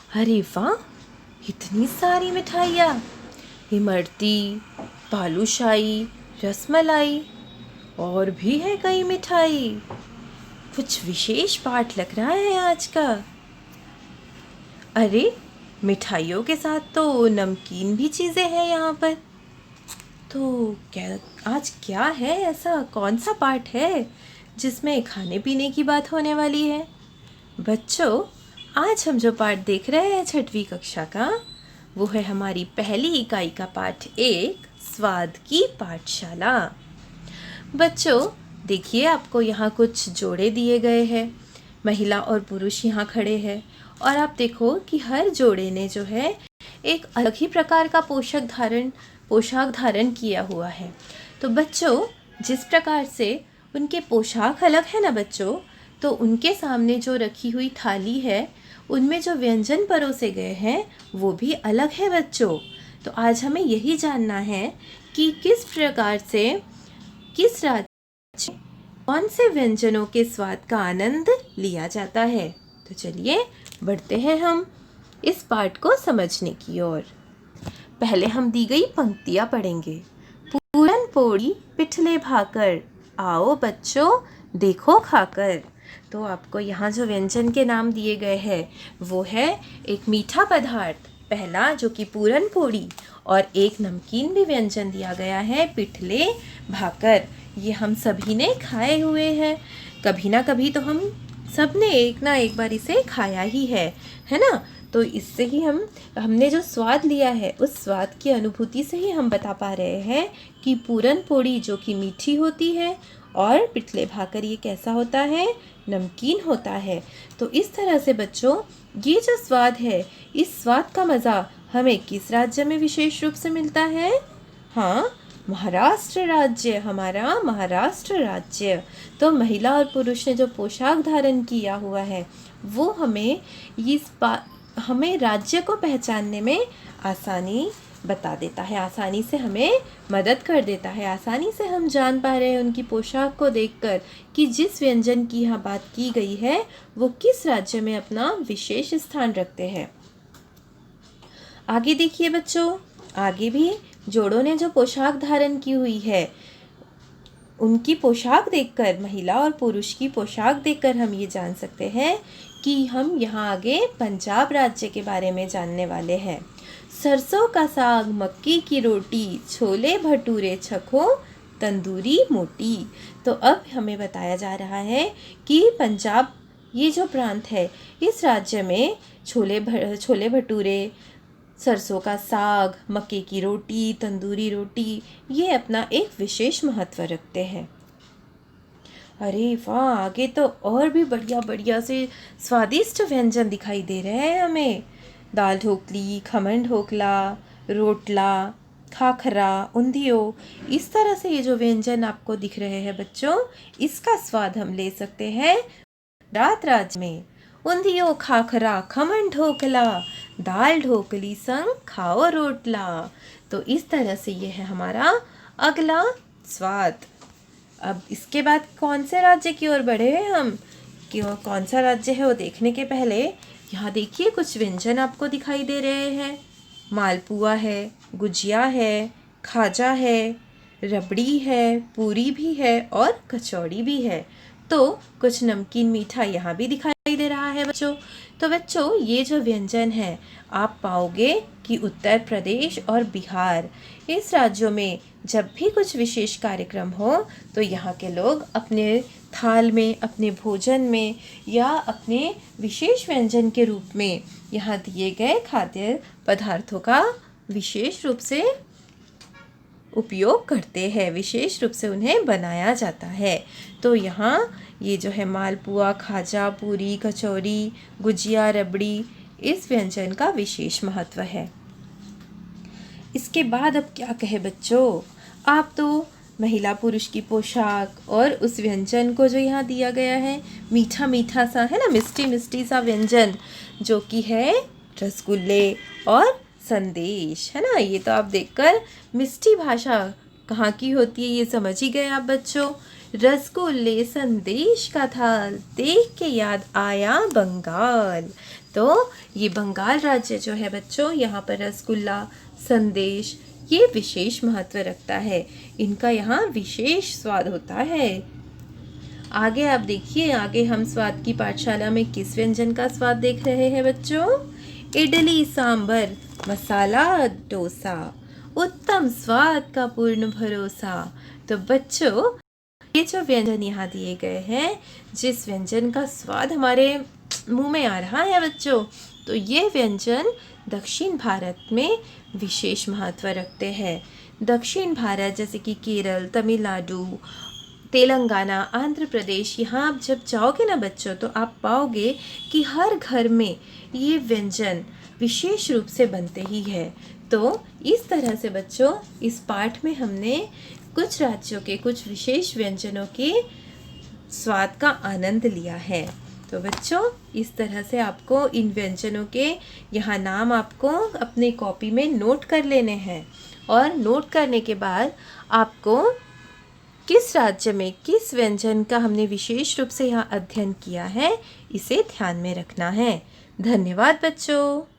अरे वाह, इतनी सारी मिठाइयाँ! इमरती, बालूशाही, रसमलाई और भी है कई मिठाई। कुछ विशेष पाठ लग रहा है आज का। अरे, मिठाइयों के साथ तो नमकीन भी चीज़ें हैं यहाँ पर। तो क्या आज क्या है, ऐसा कौन सा पाठ है जिसमें खाने पीने की बात होने वाली है? बच्चों, आज हम जो पाठ देख रहे हैं 6वीं कक्षा का, वो है हमारी पहली इकाई का पाठ 1, स्वाद की पाठशाला। बच्चों, देखिए आपको यहाँ कुछ जोड़े दिए गए हैं। महिला और पुरुष यहाँ खड़े हैं और आप देखो कि हर जोड़े ने जो है एक अलग ही प्रकार का पोशाक धारण किया हुआ है। तो बच्चों, जिस प्रकार से उनके पोशाक अलग है ना बच्चों, तो उनके सामने जो रखी हुई थाली है उनमें जो व्यंजन परोसे गए हैं वो भी अलग है बच्चों। तो आज हमें यही जानना है कि किस प्रकार से किस राज्य में कौन से व्यंजनों के स्वाद का आनंद लिया जाता है। तो चलिए बढ़ते हैं हम इस पाठ को समझने की ओर। पहले हम दी गई पंक्तियाँ पढ़ेंगे। पूरन पोड़ी पिठले भाकर, आओ बच्चों देखो खाकर। तो आपको यहाँ जो व्यंजन के नाम दिए गए हैं वो है एक मीठा पदार्थ पहला जो कि पूरन पोड़ी, और एक नमकीन भी व्यंजन दिया गया है पिठले भाकर। ये हम सभी ने खाए हुए हैं, कभी ना कभी तो हम सब ने एक ना एक बार इसे खाया ही है ना। तो इससे ही हमने जो स्वाद लिया है उस स्वाद की अनुभूति से ही हम बता पा रहे हैं कि पूरन पोड़ी जो कि मीठी होती है और पिठले भाकर ये कैसा होता है, नमकीन होता है। तो इस तरह से बच्चों, ये जो स्वाद है, इस स्वाद का मज़ा हमें किस राज्य में विशेष रूप से मिलता है? हाँ, महाराष्ट्र राज्य, हमारा महाराष्ट्र राज्य। तो महिला और पुरुष ने जो पोशाक धारण किया हुआ है वो हमें राज्य को पहचानने में आसानी बता देता है, आसानी से हमें मदद कर देता है। आसानी से हम जान पा रहे हैं उनकी पोशाक को देखकर कि जिस व्यंजन की यहाँ बात की गई है वो किस राज्य में अपना विशेष स्थान रखते हैं। आगे देखिए बच्चों, आगे भी जोड़ों ने जो पोशाक धारण की हुई है उनकी पोशाक देखकर, महिला और पुरुष की पोशाक देखकर हम ये जान सकते हैं कि हम यहाँ आगे पंजाब राज्य के बारे में जानने वाले हैं। सरसों का साग, मक्की की रोटी, छोले भटूरे छको तंदूरी मोटी। तो अब हमें बताया जा रहा है कि पंजाब ये जो प्रांत है इस राज्य में छोले भटूरे, सरसों का साग, मक्के की रोटी, तंदूरी रोटी ये अपना एक विशेष महत्व रखते हैं। अरे वाह, आगे तो और भी बढ़िया बढ़िया से स्वादिष्ट व्यंजन दिखाई दे रहे हैं हमें। दाल ढोकली, खमन ढोकला, रोटला, खाखरा, उंधियो, इस तरह से ये जो व्यंजन आपको दिख रहे हैं बच्चों, इसका स्वाद हम ले सकते हैं गुजरात राज्य में। उंधियो, खाखरा, खमन ढोकला, दाल ढोकली संग खाओ रोटला। तो इस तरह से ये है हमारा अगला स्वाद। अब इसके बाद कौन से राज्य की ओर बढ़े हैं हम, कि कौन सा राज्य है वो देखने के पहले यहाँ देखिए कुछ व्यंजन आपको दिखाई दे रहे हैं। मालपुआ है, गुजिया है, खाजा है, रबड़ी है, पूरी भी है और कचौड़ी भी है। तो कुछ नमकीन मीठा यहाँ भी दिखाई दे रहा है बच्चों। तो बच्चों, ये जो व्यंजन है आप पाओगे कि उत्तर प्रदेश और बिहार इस राज्यों में जब भी कुछ विशेष कार्यक्रम हो तो यहाँ के लोग अपने थाल में, अपने भोजन में या अपने विशेष व्यंजन के रूप में यहाँ दिए गए खाद्य पदार्थों का विशेष रूप से उपयोग करते हैं, विशेष रूप से उन्हें बनाया जाता है। तो यहाँ ये जो है मालपुआ, खाजा, पूरी, कचौरी, गुजिया, रबड़ी, इस व्यंजन का विशेष महत्व है। इसके बाद अब क्या कहे बच्चों, आप तो महिला पुरुष की पोशाक और उस व्यंजन को जो यहाँ दिया गया है मीठा मीठा सा है ना, मिष्टी मिष्टी सा व्यंजन जो कि है रसगुल्ले और संदेश, है ना। ये तो आप देखकर मिष्टी भाषा कहाँ की होती है ये समझ ही गए आप बच्चों। रसगुल्ले संदेश का थाल, देख के याद आया बंगाल। तो ये बंगाल राज्य जो है बच्चों, यहाँ पर रसगुल्ला, संदेश ये विशेष महत्व रखता है। इनका यहाँ विशेष स्वाद होता है। आगे आप देखिए, आगे हम स्वाद की पाठशाला में किस व्यंजन का स्वाद देख रहे हैं बच्चों? इडली सांभर मसाला डोसा, उत्तम स्वाद का पूर्ण भरोसा। तो बच्चों, ये जो व्यंजन यहाँ दिए गए हैं, जिस व्यंजन का स्वाद हमारे मुंह में आ रहा है बच्चों, तो ये व्यंजन दक्षिण भारत में विशेष महत्व रखते हैं। दक्षिण भारत जैसे कि केरल, तमिलनाडु, तेलंगाना, आंध्र प्रदेश, यहाँ आप जब जाओगे ना बच्चों, तो आप पाओगे कि हर घर में ये व्यंजन विशेष रूप से बनते ही है। तो इस तरह से बच्चों, इस पाठ में हमने कुछ राज्यों के कुछ विशेष व्यंजनों के स्वाद का आनंद लिया है। तो बच्चों, इस तरह से आपको इन व्यंजनों के यहाँ नाम आपको अपने कॉपी में नोट कर लेने हैं, और नोट करने के बाद आपको किस राज्य में किस व्यंजन का हमने विशेष रूप से यहाँ अध्ययन किया है, इसे ध्यान में रखना है। धन्यवाद बच्चों।